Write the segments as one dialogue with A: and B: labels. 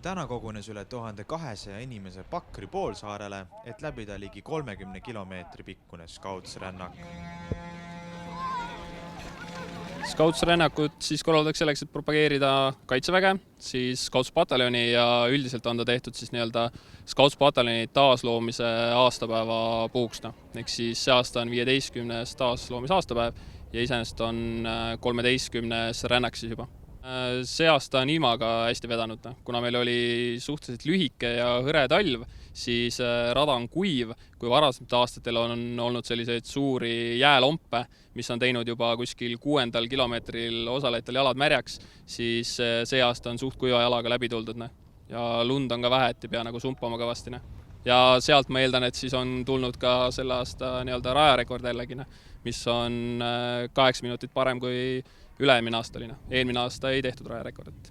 A: Täna kogunes üle 1200 inimese Pakri poolsaarele, et läbida ligi 30 kilomeetri pikkune Scouts-rännak.
B: Scouts-rännakut siis korraldatakse selleks, et propageerida kaitseväge, siis Scouts-pataljoni ja üldiselt on ta tehtud siis nii-öelda Scouts-pataljoni taasloomise aastapäeva puhuks. Ehk siis see aasta on 15. taasloomise aastapäev ja iseenesest on 13. rännak siis juba. See aasta on ilmaga hästi vedanud, kuna meil oli suhteliselt lühike ja hõre talv, siis rada on kuiv, kui varasematel aastatel on olnud selliseid suuri jäälompe, mis on teinud juba kuskil 6. kilomeetril osalejatel jalad märjaks, siis see aasta on suht kuiva jalaga läbi tuldud ja lund on ka vähe, et ei pea nagu sumpama kõvasti. Ja sealt ma eeldan, et siis on tulnud ka selle aasta nii-öelda rajarekord jällegi, mis on 8 minutit parem kui üle-eelmine aasta oli. Eelmine aasta ei tehtud rajarekordit.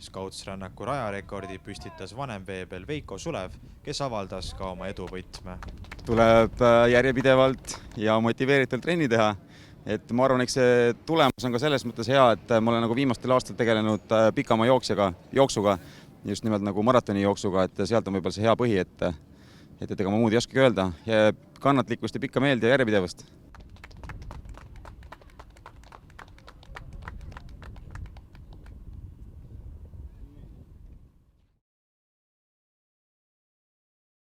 A: Scouts-rännaku rajarekordi püstitas vanemveebel Veiko Sulev, kes avaldas ka oma eduvõtme.
C: Tuleb järjepidevalt ja motiveeritult trenni teha. Et ma arvan, eks see tulemus on ka selles mõttes hea, et ma olen nagu viimastel aastatel tegelenud pikamaa jooksuga, just nimelt nagu maratoni jooksuga, et sealt on võib-olla see hea põhi, et ega ma muud ei oskagi öelda. Kannatlikkust ja pikka meelde ja järjepidevust.